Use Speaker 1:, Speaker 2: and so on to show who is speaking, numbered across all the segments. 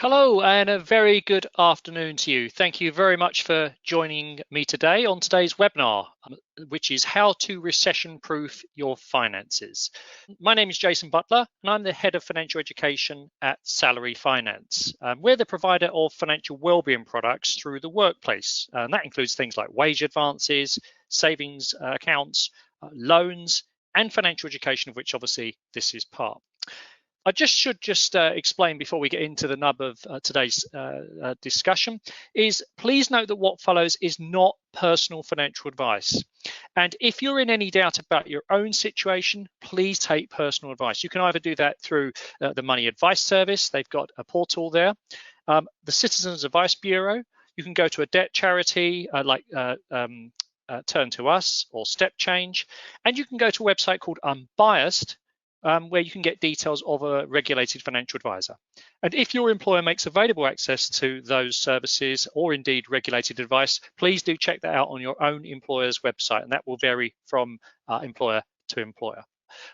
Speaker 1: Hello and a very good afternoon to you. Thank you very much for joining me today on today's webinar, which is how to recession-proof your finances. My name is Jason Butler and I'm the Head of Financial Education at Salary Finance. We're the provider of financial wellbeing products through the workplace, and that includes things like wage advances, savings accounts, loans, and financial education, of which obviously this is part. I should explain before we get into the nub of today's discussion is please note that what follows is not personal financial advice. And if you're in any doubt about your own situation, please take personal advice. You can either do that through the Money Advice Service. They've got a portal there. The Citizens Advice Bureau. You can go to a debt charity like Turn to Us or Step Change. And you can go to a website called Unbiased, where you can get details of a regulated financial advisor. And if your employer makes available access to those services or indeed regulated advice, please do check that out on your own employer's website, and that will vary from employer to employer.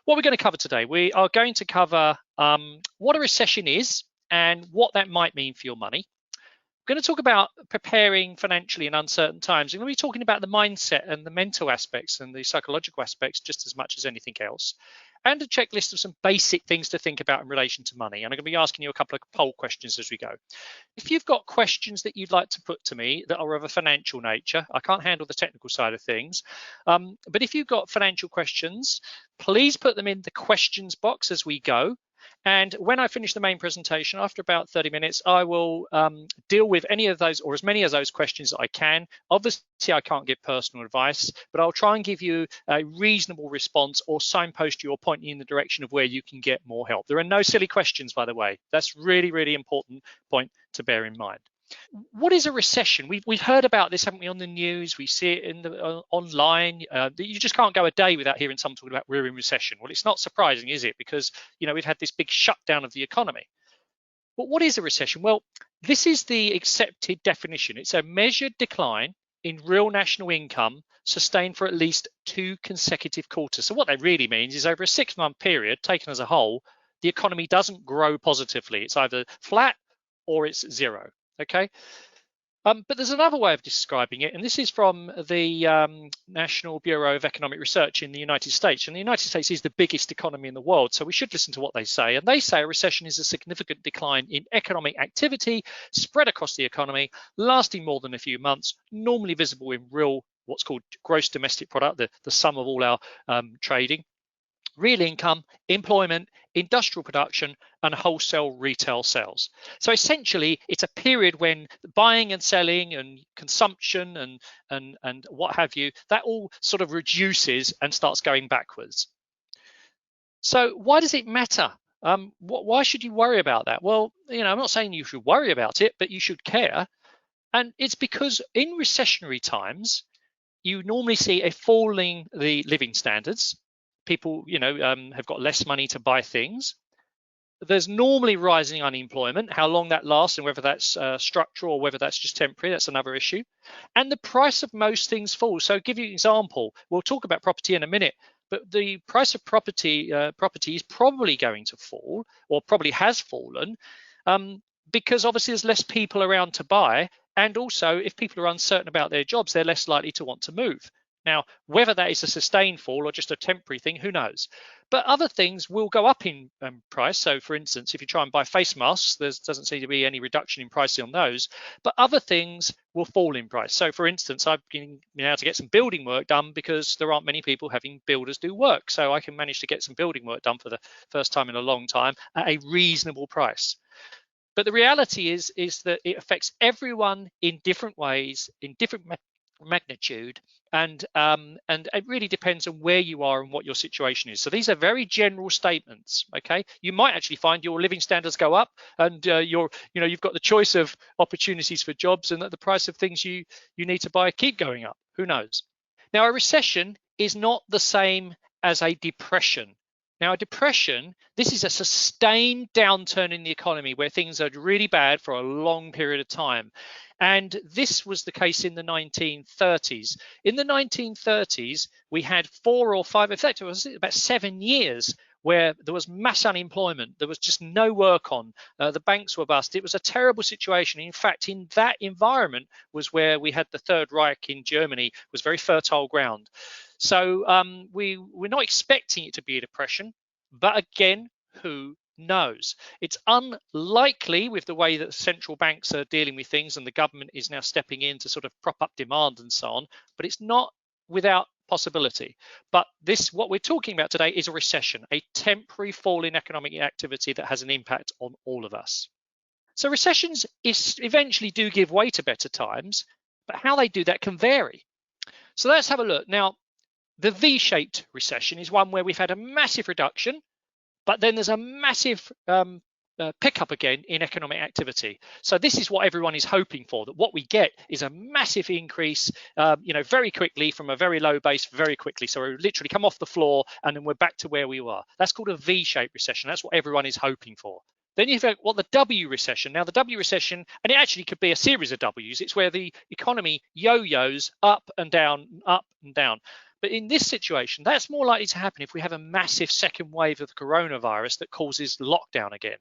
Speaker 1: What we're going to cover today, we are going to cover what a recession is and what that might mean for your money. We're going to talk about preparing financially in uncertain times. We're going to be talking about the mindset and the mental aspects and the psychological aspects just as much as anything else, and a checklist of some basic things to think about in relation to money. And I'm going to be asking you a couple of poll questions as we go. If you've got questions that you'd like to put to me that are of a financial nature, I can't handle the technical side of things, but if you've got financial questions, please put them in the questions box as we go. And when I finish the main presentation, after about 30 minutes, I will deal with any of those or as many of those questions that I can. Obviously, I can't give personal advice, but I'll try and give you a reasonable response or signpost you or point you in the direction of where you can get more help. There are no silly questions, by the way. That's really, really important point to bear in mind. What is a recession? We've heard about this, haven't we, on the news? We see it in the online. You just can't go a day without hearing someone talking about we're in recession. Well, it's not surprising, is it? Because we've had this big shutdown of the economy. But what is a recession? Well, this is the accepted definition. It's a measured decline in real national income sustained for at least 2 consecutive quarters. So what that really means is over a 6-month period, taken as a whole, the economy doesn't grow positively. It's either flat or it's zero. Okay, but there's another way of describing it, and this is from the National Bureau of Economic Research in the United States. And the United States is the biggest economy in the world, so we should listen to what they say. And they say a recession is a significant decline in economic activity spread across the economy, lasting more than a few months, normally visible in real, what's called gross domestic product, the sum of all our trading, real income, employment, industrial production, and wholesale retail sales. So essentially, it's a period when buying and selling and consumption and what have you, that all sort of reduces and starts going backwards. So why does it matter? Why should you worry about that? Well, I'm not saying you should worry about it, but you should care. And it's because in recessionary times, you normally see a falling the living standards. People, have got less money to buy things. There's normally rising unemployment. How long that lasts and whether that's structural or whether that's just temporary, that's another issue. And the price of most things falls. So give you an example. We'll talk about property in a minute, but the price of property is probably going to fall, or probably has fallen, because obviously there's less people around to buy. And also, if people are uncertain about their jobs, they're less likely to want to move. Now, whether that is a sustained fall or just a temporary thing, who knows? But other things will go up in price. So, for instance, if you try and buy face masks, there doesn't seem to be any reduction in price on those. But other things will fall in price. So, for instance, I've been able to get some building work done because there aren't many people having builders do work. So I can manage to get some building work done for the first time in a long time at a reasonable price. But the reality is that it affects everyone in different ways, in different magnitude, and it really depends on where you are and what your situation is. So these are very general statements. Okay, you might actually find your living standards go up, and you've got the choice of opportunities for jobs, and that the price of things you need to buy keep going up. Who knows? Now, a recession is not the same as a depression. Now, a depression, this is a sustained downturn in the economy where things are really bad for a long period of time. And this was the case in the 1930s. In the 1930s, we had 4 or 5, in fact, it was about 7 years where there was mass unemployment, there was just no work on, the banks were bust. It was a terrible situation. In fact, in that environment was where we had the Third Reich in Germany, was very fertile ground. So we're not expecting it to be a depression, but again, who knows? It's unlikely with the way that central banks are dealing with things and the government is now stepping in to sort of prop up demand and so on, but it's not without possibility. But what we're talking about today is a recession, a temporary fall in economic activity that has an impact on all of us. So recessions eventually do give way to better times, but how they do that can vary. So let's have a look. Now, the V-shaped recession is one where we've had a massive reduction, but then there's a massive pickup again in economic activity. So this is what everyone is hoping for, that what we get is a massive increase, very quickly from a very low base very quickly. So we literally come off the floor and then we're back to where we were. That's called a V-shaped recession. That's what everyone is hoping for. Then you've got the W recession. Now the W recession, and it actually could be a series of W's, it's where the economy yo-yos up and down, up and down. But in this situation, that's more likely to happen if we have a massive second wave of the coronavirus that causes lockdown again.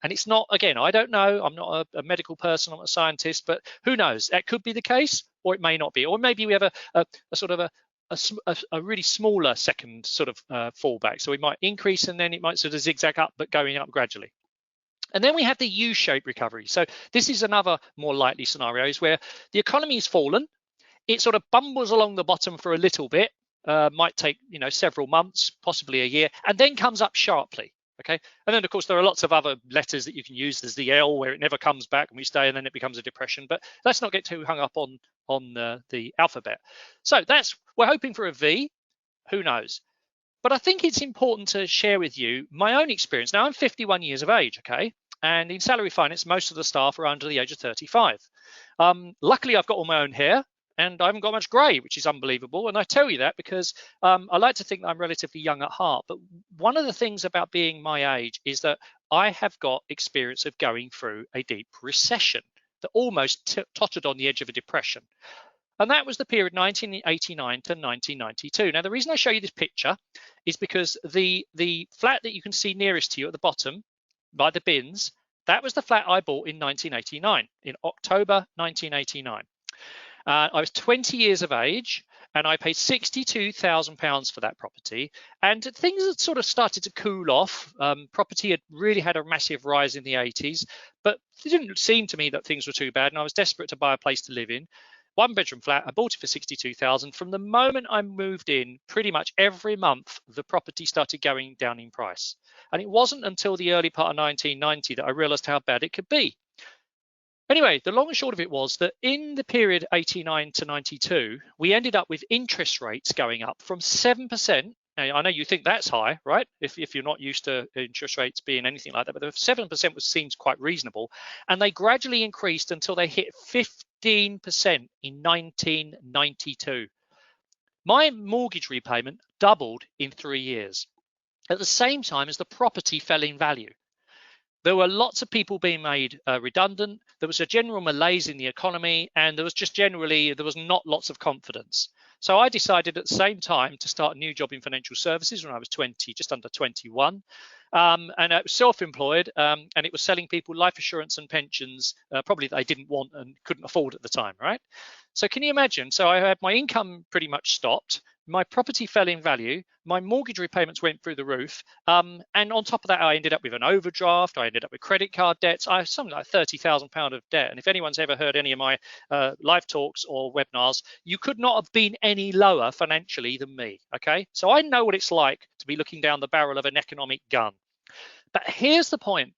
Speaker 1: And it's not, again, I don't know, I'm not a medical person, I'm not a scientist, but who knows? That could be the case, or it may not be. Or maybe we have a sort of a really smaller second sort of fallback. So we might increase and then it might sort of zigzag up, but going up gradually. And then we have the U-shaped recovery. So this is another more likely scenario, is where the economy has fallen, it sort of bumbles along the bottom for a little bit, might take several months, possibly a year, and then comes up sharply. Okay, and then of course there are lots of other letters that you can use. There's the L where it never comes back and we stay, and then it becomes a depression. But let's not get too hung up on the alphabet. So we're hoping for a V. Who knows? But I think it's important to share with you my own experience. Now I'm 51 years of age. Okay, and in salary finance, most of the staff are under the age of 35. Luckily, I've got all my own hair. And I haven't got much grey, which is unbelievable. And I tell you that because I like to think that I'm relatively young at heart. But one of the things about being my age is that I have got experience of going through a deep recession that almost tottered on the edge of a depression. And that was the period 1989 to 1992. Now, the reason I show you this picture is because the flat that you can see nearest to you at the bottom by the bins, that was the flat I bought in 1989, in October 1989. I was 20 years of age and I paid £62,000 for that property. And things had sort of started to cool off. Property had really had a massive rise in the 80s, but it didn't seem to me that things were too bad. And I was desperate to buy a place to live in. 1-bedroom flat, I bought it for £62,000. From the moment I moved in, pretty much every month, the property started going down in price. And it wasn't until the early part of 1990 that I realized how bad it could be. Anyway, the long and short of it was that in the period 89 to 92, we ended up with interest rates going up from 7%. Now, I know you think that's high, right? If you're not used to interest rates being anything like that, but the 7% seems quite reasonable. And they gradually increased until they hit 15% in 1992. My mortgage repayment doubled in 3 years at the same time as the property fell in value. There were lots of people being made redundant. There was a general malaise in the economy, and there was not lots of confidence. So I decided at the same time to start a new job in financial services when I was 20, just under 21. And I was self-employed, and it was selling people life assurance and pensions, probably that they didn't want and couldn't afford at the time, right? So can you imagine? So I had my income pretty much stopped. My property fell in value. My mortgage repayments went through the roof. And on top of that, I ended up with an overdraft. I ended up with credit card debts. I have something like £30,000 of debt. And if anyone's ever heard any of my live talks or webinars, you could not have been any lower financially than me. Okay, so I know what it's like to be looking down the barrel of an economic gun. But here's the point.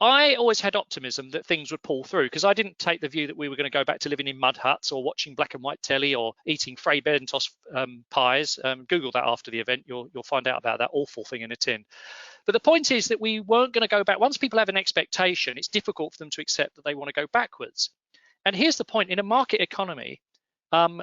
Speaker 1: I always had optimism that things would pull through because I didn't take the view that we were going to go back to living in mud huts or watching black and white telly or eating Fray Bentos pies. Google that after the event. You'll find out about that awful thing in a tin. But the point is that we weren't going to go back. Once people have an expectation, it's difficult for them to accept that they want to go backwards. And here's the point. In a market economy,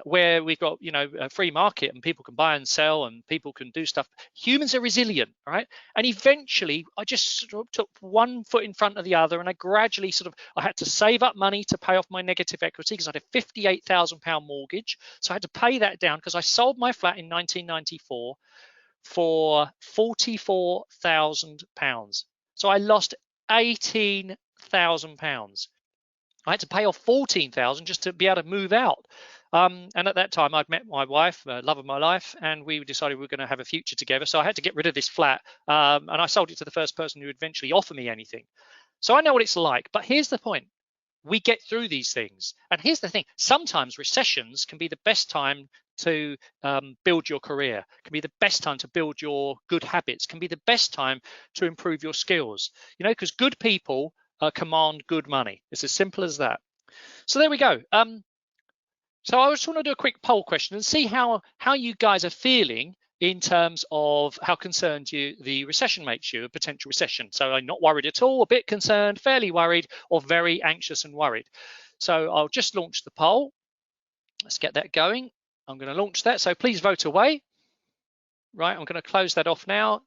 Speaker 1: where we've got a free market and people can buy and sell and people can do stuff, humans are resilient, right? And eventually I just sort of took one foot in front of the other, and I gradually I had to save up money to pay off my negative equity because I had a £58,000 mortgage, so I had to pay that down because I sold my flat in 1994 for £44,000. So I lost £18,000. I had to pay off £14,000 just to be able to move out. And at that time, I'd met my wife, love of my life, and we decided we were going to have a future together. So I had to get rid of this flat, and I sold it to the first person who would eventually offer me anything. So I know what it's like. But here's the point. We get through these things. And here's the thing. Sometimes recessions can be the best time to build your career, can be the best time to build your good habits, can be the best time to improve your skills, because good people command good money. It's as simple as that. So there we go. So I just want to do a quick poll question and see how you guys are feeling in terms of how concerned the recession makes you, a potential recession. So I'm not worried at all, a bit concerned, fairly worried, or very anxious and worried. So I'll just launch the poll. Let's get that going. I'm going to launch that. So please vote away. Right, I'm going to close that off now.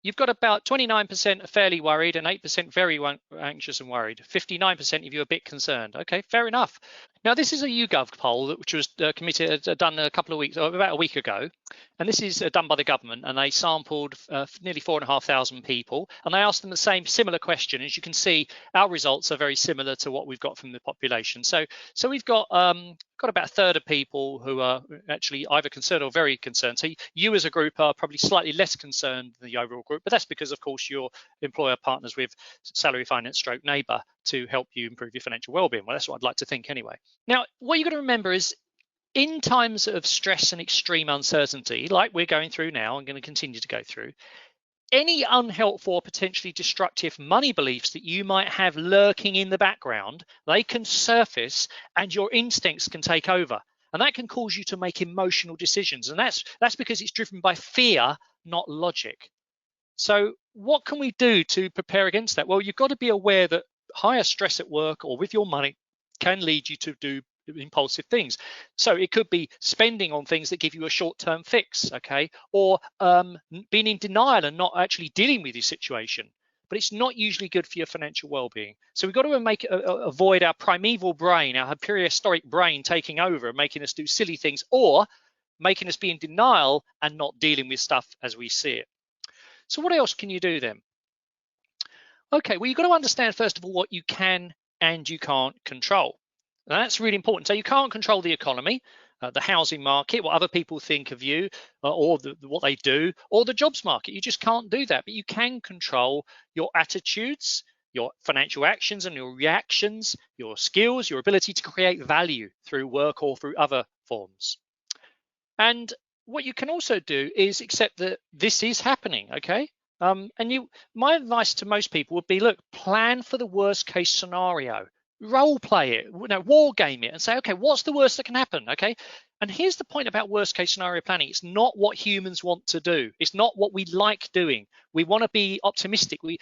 Speaker 1: You've got about 29% fairly worried and 8% very anxious and worried. 59% of you are a bit concerned. Okay, fair enough. Now, this is a YouGov poll which was done a couple of weeks, or about a week ago. And this is done by the government, and they sampled nearly 4,500 people, and they asked them the similar question. As you can see, our results are very similar to what we've got from the population. So we've got about a third of people who are actually either concerned or very concerned. So you as a group are probably slightly less concerned than the overall group, but that's because, of course, your employer partners with Salary Finance Stroke Neighbour to help you improve your financial well-being. Well, that's what I'd like to think anyway. Now, what you've got to remember is, in times of stress and extreme uncertainty, like we're going through now and going to continue to go through, any unhelpful or potentially destructive money beliefs that you might have lurking in the background, they can surface and your instincts can take over. And that can cause you to make emotional decisions. And that's because it's driven by fear, not logic. So what can we do to prepare against that? Well, you've got to be aware that higher stress at work or with your money can lead you to do impulsive things. So it could be spending on things that give you a short-term fix, okay, or being in denial and not actually dealing with your situation. But it's not usually good for your financial well-being. So we've got to avoid our primeval brain, our prehistoric brain taking over and making us do silly things, or making us be in denial and not dealing with stuff as we see it. So what else can you do then? Okay, well, you've got to understand, first of all, what you can and you can't control. And that's really important. So you can't control the economy, the housing market, what other people think of you, or what they do, or the jobs market. You just can't do that. But you can control your attitudes, your financial actions and your reactions, your skills, your ability to create value through work or through other forms. And what you can also do is accept that this is happening, okay? My advice to most people would be, look, plan for the worst case scenario. Role play it, war game it, and say, okay, what's the worst that can happen? Okay, and here's the point about worst case scenario planning. It's not what humans want to do. It's not what we like doing. We want to be optimistic. We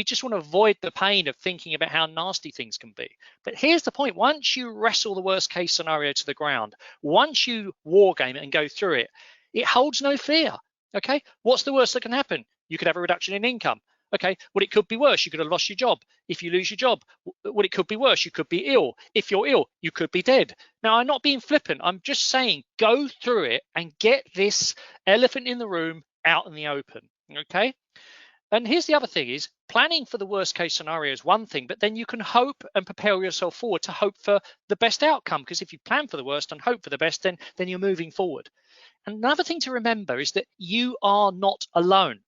Speaker 1: just want to avoid the pain of thinking about how nasty things can be. But here's the point: once you wrestle the worst case scenario to the ground, once you war game it and go through it, it holds no fear. Okay, what's the worst that can happen? You could have a reduction in income. Okay, well, it could be worse. You could have lost your job. If you lose your job, well, it could be worse. You could be ill. If you're ill, you could be dead. Now, I'm not being flippant. I'm just saying go through it and get this elephant in the room out in the open, okay? And here's the other thing is, planning for the worst case scenario is one thing, but then you can hope and prepare yourself forward to hope for the best outcome, because if you plan for the worst and hope for the best, then you're moving forward. And another thing to remember is that you are not alone.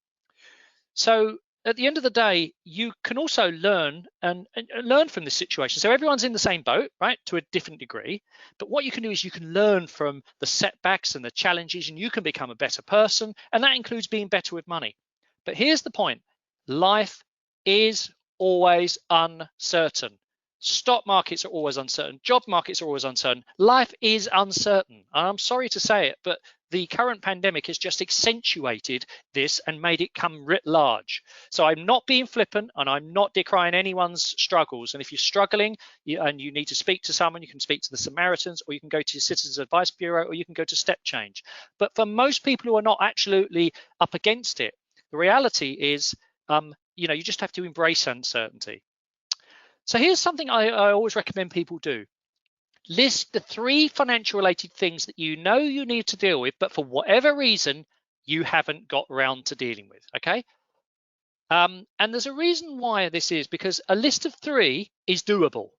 Speaker 1: So at the end of the day, you can also learn and learn from this situation. So everyone's in the same boat, right, to a different degree. But what you can do is you can learn from the setbacks and the challenges, and you can become a better person. And that includes being better with money. But here's the point. Life is always uncertain. Stock markets are always uncertain. Job markets are always uncertain. Life is uncertain. And I'm sorry to say it, but the current pandemic has just accentuated this and made it come writ large. So I'm not being flippant and I'm not decrying anyone's struggles. And if you're struggling and you need to speak to someone, you can speak to the Samaritans, or you can go to your Citizens Advice Bureau, or you can go to Step Change. But for most people who are not absolutely up against it, the reality is, you just have to embrace uncertainty. So here's something I always recommend people do. List the 3 financial related things that you know you need to deal with, but for whatever reason, you haven't got around to dealing with, okay? And there's a reason why this is, because a list of 3 is doable.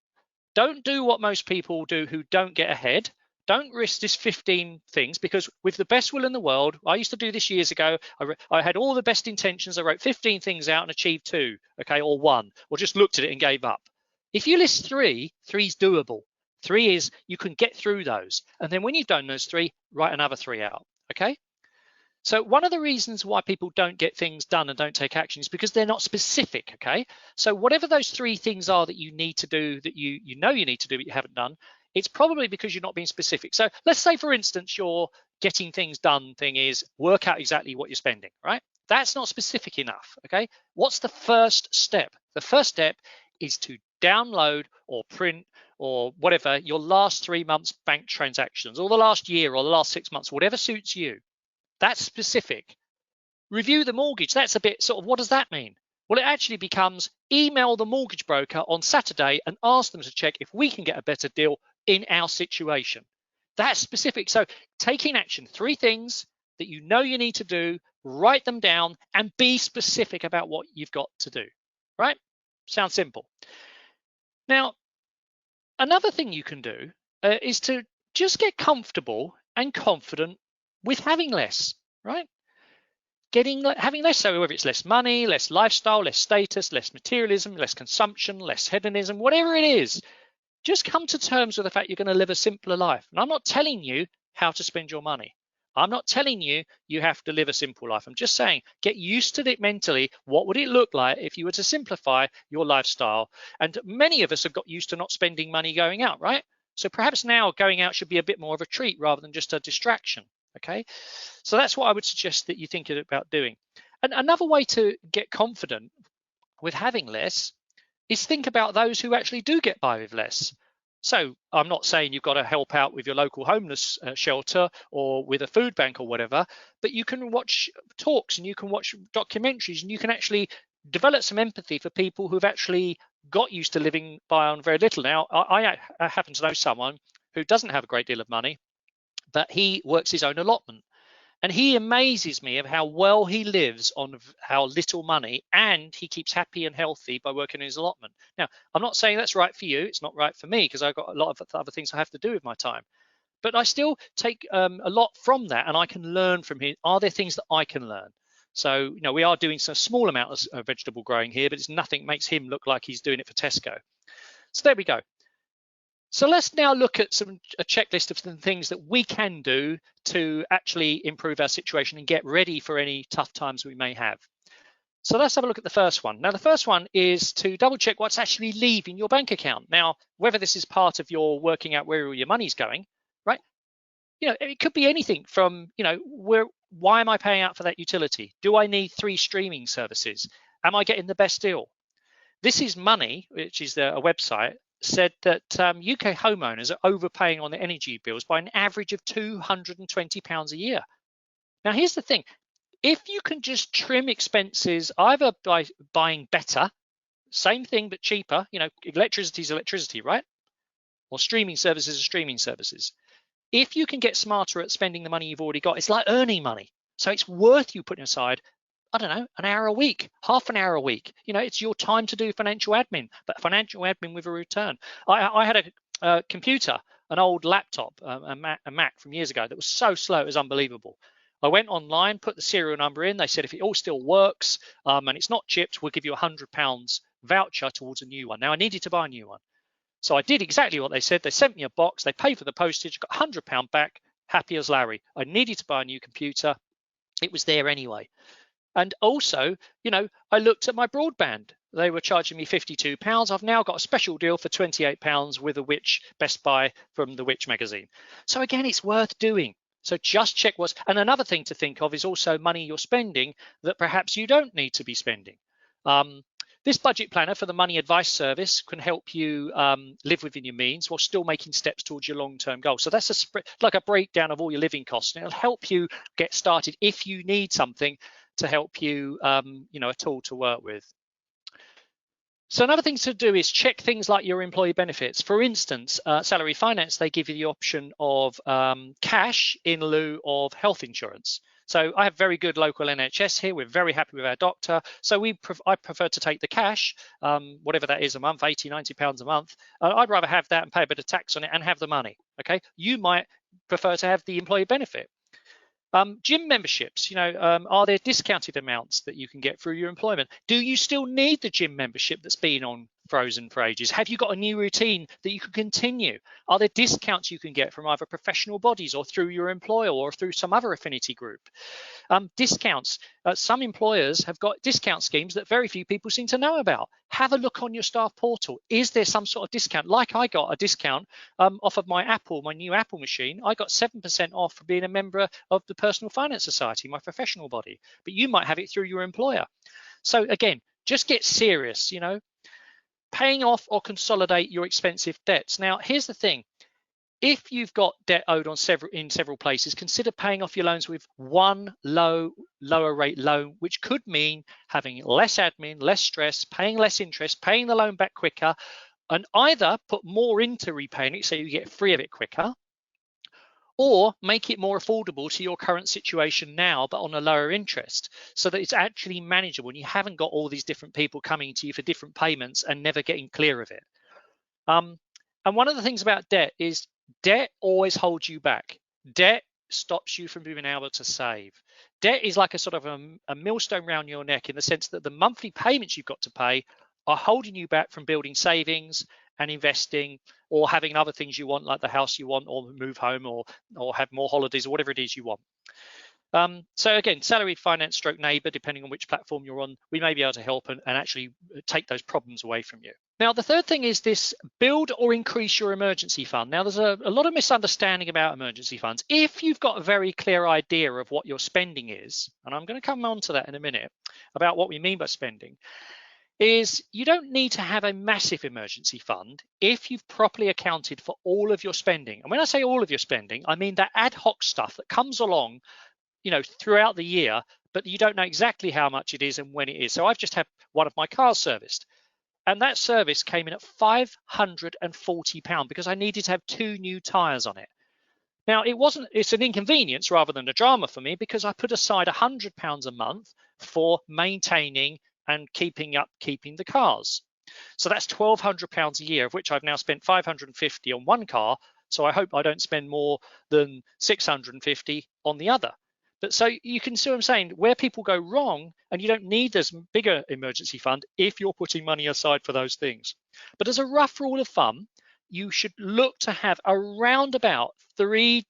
Speaker 1: Don't do what most people do who don't get ahead. Don't risk this 15 things, because with the best will in the world, I used to do this years ago. I had all the best intentions. I wrote 15 things out and achieved 2, okay, or 1, or just looked at it and gave up. If you list 3, 3 is doable. 3 is you can get through those. And then when you've done those 3, write another 3 out, okay? So one of the reasons why people don't get things done and don't take action is because they're not specific, okay? So whatever those 3 things are that you need to do, that you know you need to do but you haven't done, it's probably because you're not being specific. So let's say, for instance, your getting things done thing is work out exactly what you're spending, right? That's not specific enough, okay? What's the first step? The first step is to download or print or whatever your last 3 months bank transactions, or the last year or the last 6 months, whatever suits you. That's specific. Review the mortgage. That's a bit sort of, what does that mean? Well, it actually becomes email the mortgage broker on Saturday and ask them to check if we can get a better deal in our situation. That's specific. So taking action, 3 things that you know you need to do, write them down and be specific about what you've got to do, right? Sounds simple. Now, another thing you can do is to just get comfortable and confident with having less, right? Having less, so whether it's less money, less lifestyle, less status, less materialism, less consumption, less hedonism, whatever it is, just come to terms with the fact you're going to live a simpler life. And I'm not telling you how to spend your money. I'm not telling you you have to live a simple life. I'm just saying, get used to it mentally. What would it look like if you were to simplify your lifestyle? And many of us have got used to not spending money going out, right? So perhaps now going out should be a bit more of a treat rather than just a distraction. Okay, so that's what I would suggest that you think about doing. And another way to get confident with having less is think about those who actually do get by with less. So I'm not saying you've got to help out with your local homeless shelter or with a food bank or whatever, but you can watch talks and you can watch documentaries and you can actually develop some empathy for people who've actually got used to living by on very little. Now, I happen to know someone who doesn't have a great deal of money, but he works his own allotment. And he amazes me of how well he lives on how little money, and he keeps happy and healthy by working in his allotment. Now, I'm not saying that's right for you. It's not right for me because I've got a lot of other things I have to do with my time. But I still take a lot from that, and I can learn from him. Are there things that I can learn? So, we are doing some small amount of vegetable growing here, but it's nothing makes him look like he's doing it for Tesco. So there we go. So let's now look at a checklist of some things that we can do to actually improve our situation and get ready for any tough times we may have. So let's have a look at the first one. Now, the first one is to double check what's actually leaving your bank account. Now, whether this is part of your working out where all your money's going, right? It could be anything from, why am I paying out for that utility? Do I need 3 streaming services? Am I getting the best deal? This is Money, which is a website, said that UK homeowners are overpaying on their energy bills by an average of £220 a year. Now, here's the thing. If you can just trim expenses either by buying better, same thing but cheaper, electricity is electricity, right? Or streaming services are streaming services. If you can get smarter at spending the money you've already got, it's like earning money. So it's worth you putting aside, I don't know, an hour a week, half an hour a week. It's your time to do financial admin, but financial admin with a return. I had a computer, an old laptop, a Mac from years ago that was so slow, it was unbelievable. I went online, put the serial number in. They said if it all still works and it's not chipped, we'll give you £100 voucher towards a new one. Now, I needed to buy a new one. So I did exactly what they said. They sent me a box. They paid for the postage, got £100 back, happy as Larry. I needed to buy a new computer. It was there anyway. And also, I looked at my broadband. They were charging me £52. I've now got a special deal for £28 with a Which Best Buy from the Which magazine. So again, it's worth doing. So just check what's, and another thing to think of is also money you're spending that perhaps you don't need to be spending. This budget planner for the Money Advice Service can help you live within your means while still making steps towards your long-term goal. So that's like a breakdown of all your living costs, and it'll help you get started if you need something to help you, a tool to work with. So another thing to do is check things like your employee benefits. For instance, Salary Finance, they give you the option of cash in lieu of health insurance. So I have very good local NHS here. We're very happy with our doctor. So I prefer to take the cash, whatever that is a month, 80, 90 pounds a month. I'd rather have that and pay a bit of tax on it and have the money. Okay, you might prefer to have the employee benefit. Gym memberships, are there discounted amounts that you can get through your employment? Do you still need the gym membership that's been on frozen for ages? Have you got a new routine that you can continue? Are there discounts you can get from either professional bodies or through your employer or through some other affinity group? Discounts. Some employers have got discount schemes that very few people seem to know about. Have a look on your staff portal. Is there some sort of discount? Like I got a discount off of my new Apple machine. I got 7% off for being a member of the Personal Finance Society, my professional body. But you might have it through your employer. So again, just get serious, paying off or consolidate your expensive debts. Now, here's the thing. If you've got debt owed in several places, consider paying off your loans with one lower rate loan, which could mean having less admin, less stress, paying less interest, paying the loan back quicker, and either put more into repaying it so you get free of it quicker, or make it more affordable to your current situation now, but on a lower interest, so that it's actually manageable and you haven't got all these different people coming to you for different payments and never getting clear of it. And one of the things about debt is debt always holds you back. Debt stops you from being able to save. Debt is like a sort of a millstone around your neck, in the sense that the monthly payments you've got to pay are holding you back from building savings and investing, or having other things you want, like the house you want, or move home, or have more holidays, or whatever it is you want. So again, salary finance stroke neighbor, depending on which platform you're on, we may be able to help and actually take those problems away from you. Now, the third thing is this: build or increase your emergency fund. Now, there's a lot of misunderstanding about emergency funds. If you've got a very clear idea of what your spending is, and I'm going to come on to that in a minute about what we mean by spending, is you don't need to have a massive emergency fund if you've properly accounted for all of your spending. And when I say all of your spending, I mean that ad hoc stuff that comes along throughout the year, but you don't know exactly how much it is and when it is. So I've just had one of my cars serviced, and that service came in at £540 because I needed to have 2 new tires on it. Now, it's an inconvenience rather than a drama for me, because I put aside £100 a month for maintaining and keeping the cars. So that's £1,200 a year, of which I've now spent £550 on one car. So I hope I don't spend more than £650 on the other. But so you can see what I'm saying, where people go wrong, and you don't need this bigger emergency fund if you're putting money aside for those things. But as a rough rule of thumb, you should look to have around about 3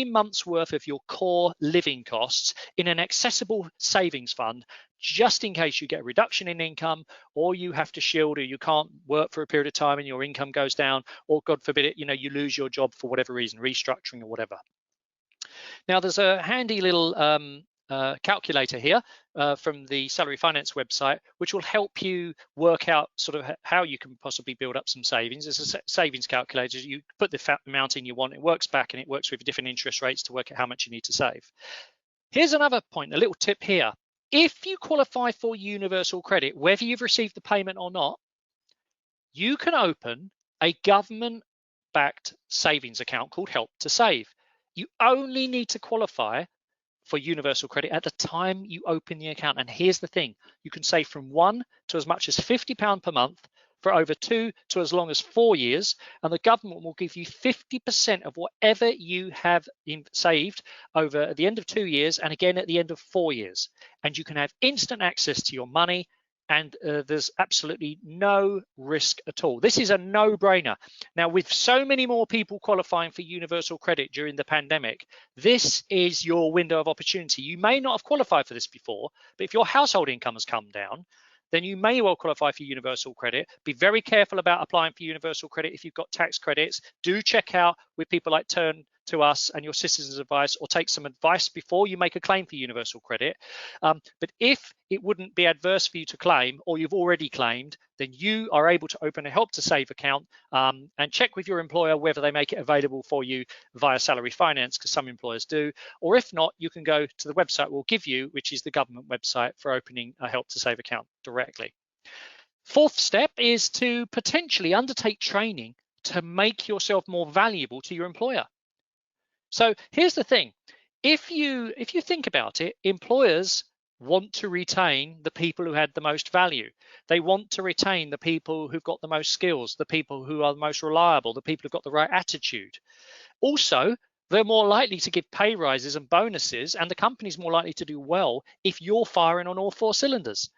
Speaker 1: months worth of your core living costs in an accessible savings fund, just in case you get a reduction in income, or you have to shield, or you can't work for a period of time and your income goes down, or God forbid it, you lose your job for whatever reason, restructuring or whatever. Now, there's a handy little calculator here from the Salary Finance website, which will help you work out sort of how you can possibly build up some savings. It's a savings calculator. You put the amount in you want, it works back, and it works with different interest rates to work out how much you need to save. Here's another point, a little tip here. If you qualify for universal credit, whether you've received the payment or not, you can open a government-backed savings account called Help to Save. You only need to qualify for universal credit at the time you open the account. And here's the thing: you can save from £1 to as much as £50 per month for over 2 to as long as 4 years, and the government will give you 50% of whatever you have saved over at the end of 2 years, and again at the end of 4 years. And you can have instant access to your money, and there's absolutely no risk at all. This is a no-brainer. Now, with so many more people qualifying for universal credit during the pandemic, this is your window of opportunity. You may not have qualified for this before, but if your household income has come down, then you may well qualify for universal credit. Be very careful about applying for universal credit if you've got tax credits. Do check out with people like Turn to Us and your Citizens Advice, or take some advice before you make a claim for universal credit. But if it wouldn't be adverse for you to claim, or you've already claimed, then you are able to open a Help to Save account and check with your employer whether they make it available for you via Salary Finance, because some employers do. Or if not, you can go to the website we'll give you, which is the government website for opening a Help to Save account directly. Fourth step is to potentially undertake training to make yourself more valuable to your employer. So here's the thing: if you think about it, employers want to retain the people who had the most value. They want to retain the people who've got the most skills, the people who are the most reliable, the people who've got the right attitude. Also, they're more likely to give pay rises and bonuses, and the company's more likely to do well if you're firing on all four cylinders.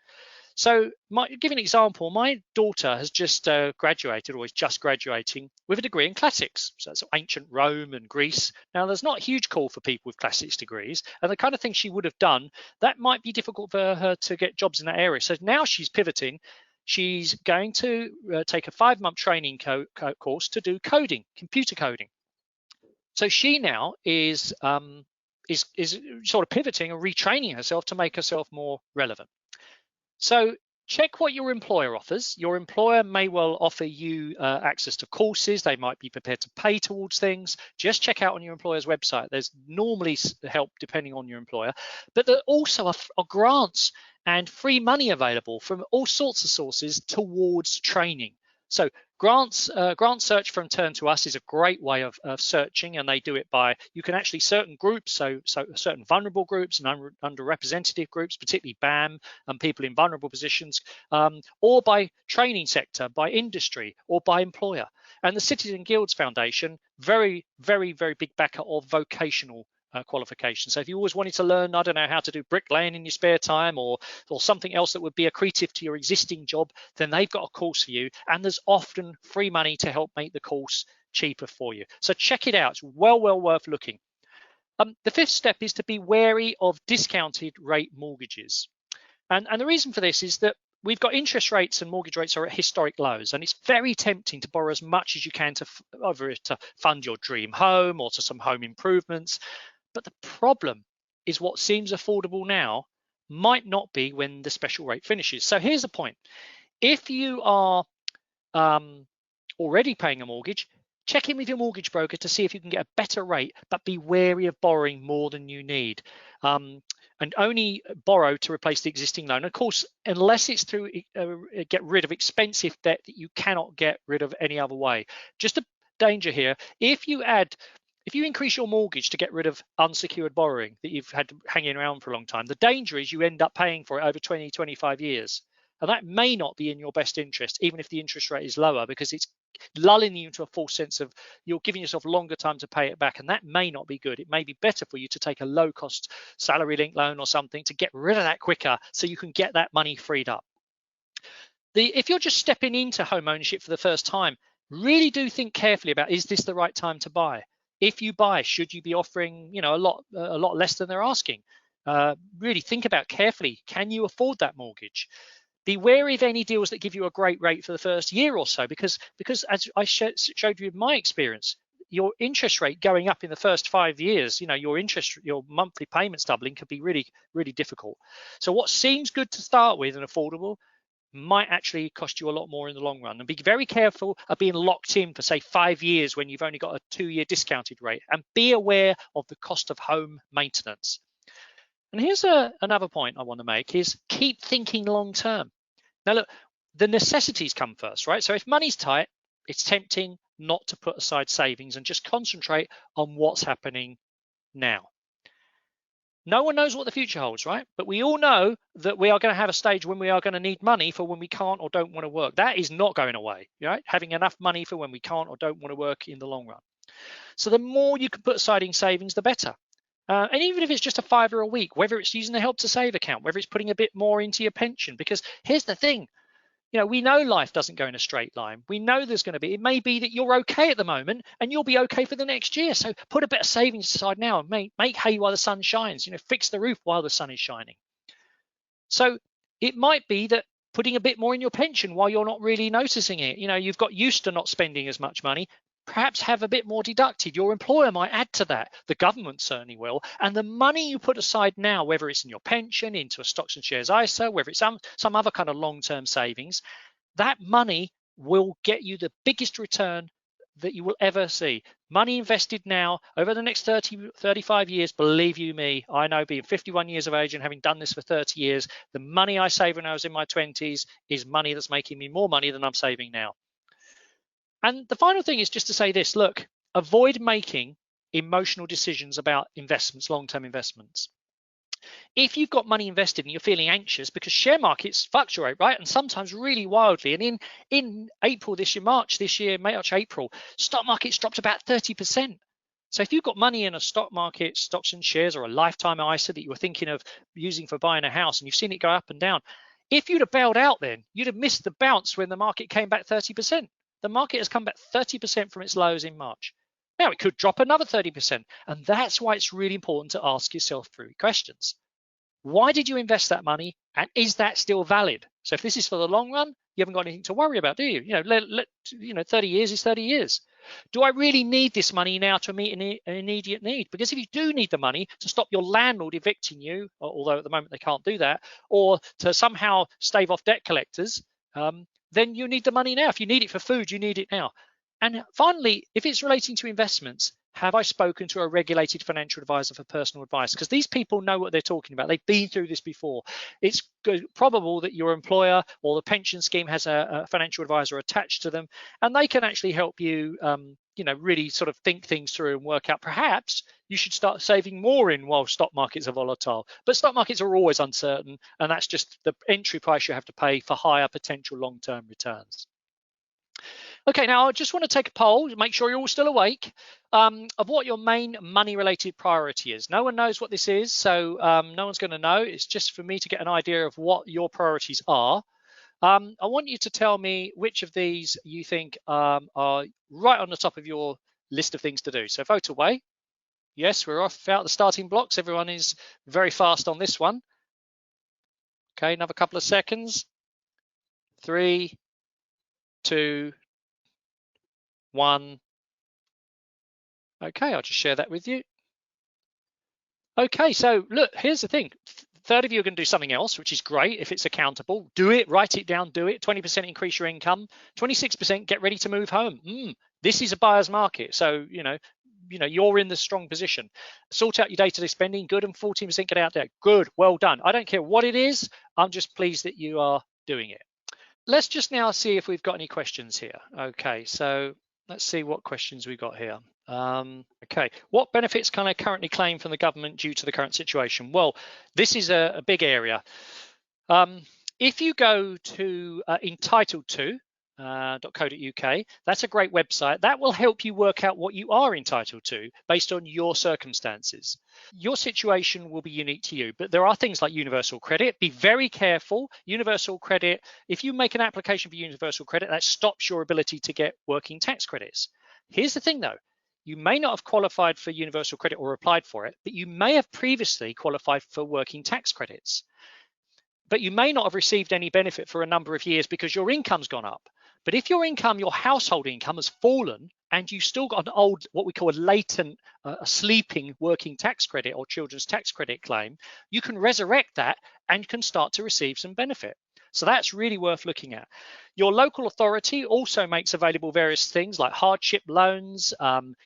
Speaker 1: So, give an example. My daughter has just graduated, or is just graduating, with a degree in classics. So that's ancient Rome and Greece. Now, there's not a huge call for people with classics degrees, and the kind of thing she would have done, that might be difficult for her to get jobs in that area. So now she's pivoting. She's going to take a 5-month training course to do coding, computer coding. So she now is sort of pivoting and retraining herself to make herself more relevant. So check what your employer offers. Your employer may well offer you access to courses. They might be prepared to pay towards things. Just check out on your employer's website. There's normally help depending on your employer, but there also are grants and free money available from all sorts of sources towards training. So grant search from Turn to Us is a great way of searching, and they do it by, you can actually certain groups, so certain vulnerable groups and underrepresented groups, particularly BAM and people in vulnerable positions, or by training sector, by industry, or by employer. And the Citizen Guilds Foundation, very, very, very big backer of vocational qualifications. So if you always wanted to learn, I don't know, how to do bricklaying in your spare time, or something else that would be accretive to your existing job, then they've got a course for you, and there's often free money to help make the course cheaper for you. So check it out. It's well worth looking. The fifth step is to be wary of discounted rate mortgages. And the reason for this is that we've got interest rates and mortgage rates are at historic lows, and it's very tempting to borrow as much as you can to fund your dream home or to some home improvements. But the problem is what seems affordable now might not be when the special rate finishes. So here's the point. If you are already paying a mortgage, check in with your mortgage broker to see if you can get a better rate, but be wary of borrowing more than you need. And only borrow to replace the existing loan. Of course, unless it's to get rid of expensive debt that you cannot get rid of any other way. Just a danger here, if you increase your mortgage to get rid of unsecured borrowing that you've had hanging around for a long time, the danger is you end up paying for it over 20, 25 years. And that may not be in your best interest, even if the interest rate is lower, because it's lulling you into a false sense of you're giving yourself longer time to pay it back. And that may not be good. It may be better for you to take a low cost salary linked loan or something to get rid of that quicker so you can get that money freed up. If you're just stepping into home ownership for the first time, really do think carefully about, is this the right time to buy? If you buy, should you be offering a lot less than they're asking? Really think about carefully, can you afford that mortgage? Be wary of any deals that give you a great rate for the first year or so, because as I showed you in my experience, your interest rate going up in the first 5 years, your monthly payments doubling could be really, really difficult. So what seems good to start with and affordable might actually cost you a lot more in the long run. And be very careful of being locked in for, say, 5 years when you've only got a 2-year discounted rate, and be aware of the cost of home maintenance. And here's another point I want to make is keep thinking long term. Now look, the necessities come first, right? So if money's tight, it's tempting not to put aside savings and just concentrate on what's happening now. No one knows what the future holds, right? But we all know that we are going to have a stage when we are going to need money for when we can't or don't want to work. That is not going away, right? Having enough money for when we can't or don't want to work in the long run. So the more you can put aside in savings, the better. And even if it's just a $5 a week, whether it's using the Help to Save account, whether it's putting a bit more into your pension, because here's the thing, we know life doesn't go in a straight line. We know there's going to be, it may be that you're okay at the moment and you'll be okay for the next year. So put a bit of savings aside now and make hay while the sun shines, fix the roof while the sun is shining. So it might be that putting a bit more in your pension while you're not really noticing it, you've got used to not spending as much money, perhaps have a bit more deducted. Your employer might add to that. The government certainly will. And the money you put aside now, whether it's in your pension, into a stocks and shares ISA, whether it's some other kind of long-term savings, that money will get you the biggest return that you will ever see. Money invested now over the next 35 years, believe you me, I know, being 51 years of age and having done this for 30 years, the money I saved when I was in my 20s is money that's making me more money than I'm saving now. And the final thing is just to say this, look, avoid making emotional decisions about investments, long-term investments. If you've got money invested and you're feeling anxious because share markets fluctuate, right, and sometimes really wildly, and in April this year, March, April, stock markets dropped about 30%. So if you've got money in a stock market, stocks and shares, or a lifetime ISA that you were thinking of using for buying a house, and you've seen it go up and down, if you'd have bailed out then, you'd have missed the bounce when the market came back 30%. The market has come back 30% from its lows in March. Now it could drop another 30%, and that's why it's really important to ask yourself 3 questions. Why did you invest that money, and is that still valid? So if this is for the long run, you haven't got anything to worry about, do you? 30 years is 30 years. Do I really need this money now to meet an immediate need? Because if you do need the money to stop your landlord evicting you, although at the moment they can't do that, or to somehow stave off debt collectors, then you need the money now. If you need it for food, you need it now. And finally, if it's relating to investments, have I spoken to a regulated financial advisor for personal advice? Because these people know what they're talking about. They've been through this before. It's probable that your employer or the pension scheme has a financial advisor attached to them, and they can actually help you, really sort of think things through and work out perhaps you should start saving more in while stock markets are volatile. But stock markets are always uncertain, and that's just the entry price you have to pay for higher potential long-term returns. Okay, now I just want to take a poll to make sure you're all still awake of what your main money-related priority is. No one knows what this is, so no one's going to know. It's just for me to get an idea of what your priorities are. I want you to tell me which of these you think are right on the top of your list of things to do. So vote away. Yes, we're off out the starting blocks. Everyone is very fast on this one. Okay, another couple of seconds. 3, 2, 1. Okay, I'll just share that with you. Okay, so look, here's the thing. Third of you are going to do something else, which is great if it's accountable. Do it, write it down, do it. 20% increase your income. 26% get ready to move home. This is a buyer's market, so you're in the strong position. Sort out your day-to-day spending, good, and 14% get out there. Good, well done. I don't care what it is. I'm just pleased that you are doing it. Let's just now see if we've got any questions here. Okay, so let's see what questions we've got here. Okay, what benefits can I currently claim from the government due to the current situation? Well, this is a big area. If you go to entitled to .co.uk, that's a great website. That will help you work out what you are entitled to based on your circumstances. Your situation will be unique to you, but there are things like universal credit. Be very careful. Universal credit, if you make an application for universal credit, that stops your ability to get working tax credits. Here's the thing though, you may not have qualified for universal credit or applied for it, but you may have previously qualified for working tax credits. But you may not have received any benefit for a number of years because your income's gone up. But if your income, your household income has fallen and you've still got an old, what we call a latent, a sleeping working tax credit or children's tax credit claim, you can resurrect that and can start to receive some benefit. So that's really worth looking at. Your local authority also makes available various things like hardship loans,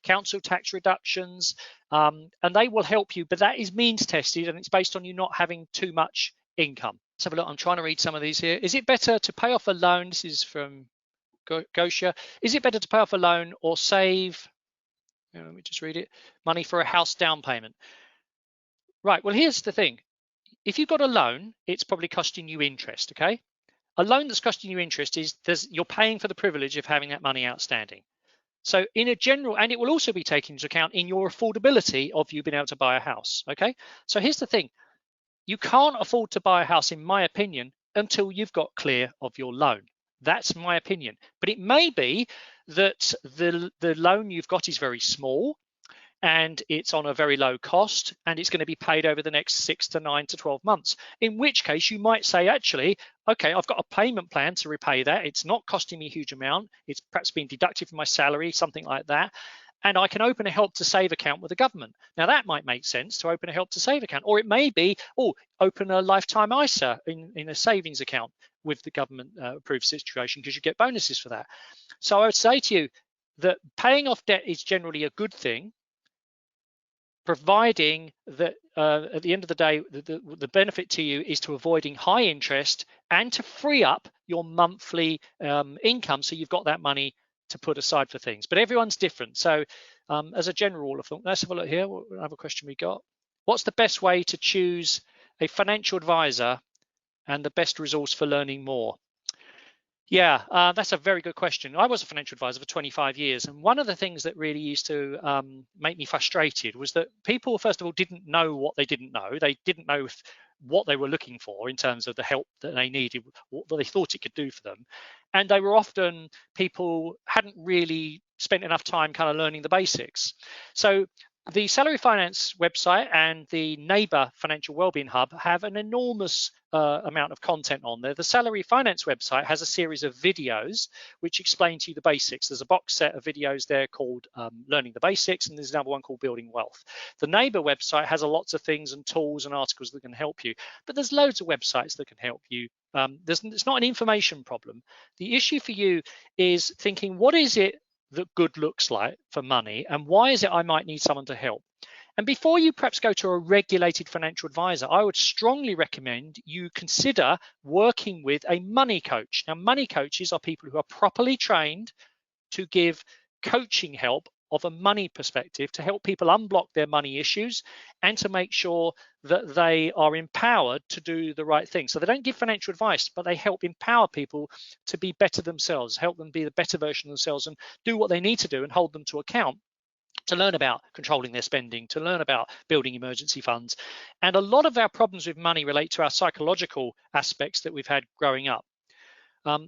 Speaker 1: council tax reductions, and they will help you, but that is means tested and it's based on you not having too much income. Let's have a look. I'm trying to read some of these here. Is it better to pay off a loan? This is from Gosha. Is it better to pay off a loan or save, let me just read it, money for a house down payment? Right, well, here's the thing. If you've got a loan, it's probably costing you interest, okay? A loan that's costing you interest is you're paying for the privilege of having that money outstanding. So in a general, and it will also be taken into account in your affordability of you being able to buy a house, okay? So here's the thing. You can't afford to buy a house, in my opinion, until you've got clear of your loan. That's my opinion. But it may be that the loan you've got is very small and it's on a very low cost and it's going to be paid over the next 6 to 9 to 12 months. In which case you might say, actually, okay, I've got a payment plan to repay that. It's not costing me a huge amount. It's perhaps being deducted from my salary, something like that. And I can open a help to save account with the government. Now that might make sense to open a help to save account, or it may be, open a lifetime ISA in a savings account with the government approved situation because you get bonuses for that. So I would say to you that paying off debt is generally a good thing, providing that at the end of the day, the benefit to you is to avoiding high interest and to free up your monthly income so you've got that money to put aside for things, but everyone's different. So as a general rule of thumb, let's have a look here. Another question we got. What's the best way to choose a financial advisor and the best resource for learning more? Yeah, that's a very good question. I was a financial advisor for 25 years, and one of the things that really used to make me frustrated was that people, first of all, didn't know what they didn't know. They didn't know what they were looking for in terms of the help that they needed, what they thought it could do for them. And they were often people hadn't really spent enough time kind of learning the basics. So the Salary Finance website and the Neighbour Financial Wellbeing Hub have an enormous amount of content on there. The Salary Finance website has a series of videos which explain to you the basics. There's a box set of videos there called Learning the Basics, and there's another one called Building Wealth. The Neighbour website has lots of things and tools and articles that can help you, but there's loads of websites that can help you. It's not an information problem. The issue for you is thinking, what is it that good looks like for money, and why is it I might need someone to help? And before you perhaps go to a regulated financial advisor, I would strongly recommend you consider working with a money coach. Now, money coaches are people who are properly trained to give coaching help of a money perspective to help people unblock their money issues and to make sure that they are empowered to do the right thing. So they don't give financial advice, but they help empower people to be better themselves, help them be the better version of themselves and do what they need to do and hold them to account, to learn about controlling their spending, to learn about building emergency funds. And a lot of our problems with money relate to our psychological aspects that we've had growing up.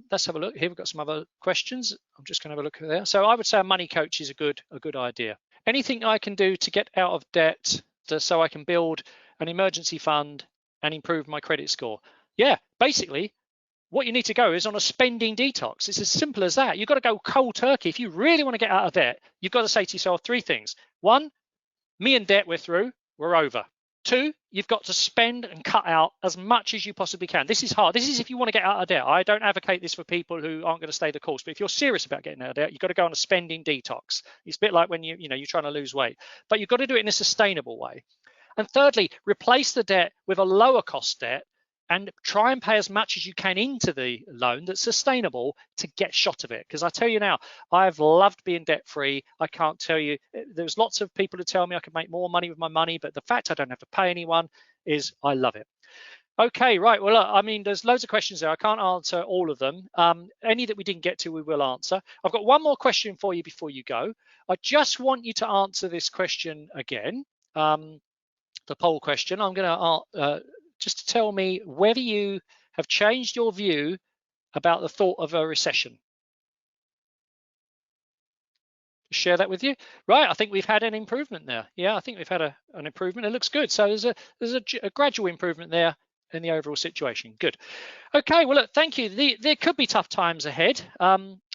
Speaker 1: Let's have a look here. We've got some other questions. I'm just going to have a look at there. So I would say a money coach is a good idea. Anything I can do to get out of debt so I can build an emergency fund and improve my credit score? Yeah, basically, what you need to go is on a spending detox. It's as simple as that. You've got to go cold turkey. If you really want to get out of debt, you've got to say to yourself three things. One, me and debt, we're through, we're over. Two, you've got to spend and cut out as much as you possibly can. This is hard. This is if you want to get out of debt. I don't advocate this for people who aren't going to stay the course, but if you're serious about getting out of debt, you've got to go on a spending detox. It's a bit like when you're trying to lose weight, but you've got to do it in a sustainable way. And thirdly, replace the debt with a lower cost debt and try and pay as much as you can into the loan that's sustainable to get shot of it. Because I tell you now, I've loved being debt free. I can't tell you, there's lots of people who tell me I could make more money with my money, but the fact I don't have to pay anyone is I love it. Okay, right. Well, I mean, there's loads of questions there. I can't answer all of them. Any that we didn't get to, we will answer. I've got one more question for you before you go. I just want you to answer this question again, the poll question. I'm going to just to tell me whether you have changed your view about the thought of a recession. Share that with you. Right, I think we've had an improvement there. Yeah, I think we've had an improvement. It looks good. So there's a gradual improvement there in the overall situation. Good. Okay, well, look, thank you. There could be tough times ahead.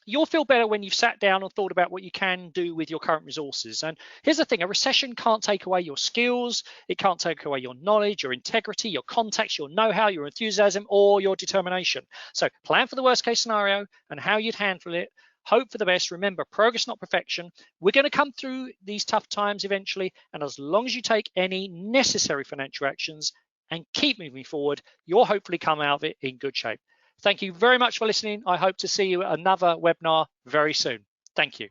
Speaker 1: You'll feel better when you've sat down and thought about what you can do with your current resources. And here's the thing, a recession can't take away your skills, it can't take away your knowledge, your integrity, your contacts, your know-how, your enthusiasm, or your determination. So plan for the worst case scenario and how you'd handle it. Hope for the best. Remember, progress, not perfection. We're going to come through these tough times eventually. And as long as you take any necessary financial actions and keep moving forward, you'll hopefully come out of it in good shape. Thank you very much for listening. I hope to see you at another webinar very soon. Thank you.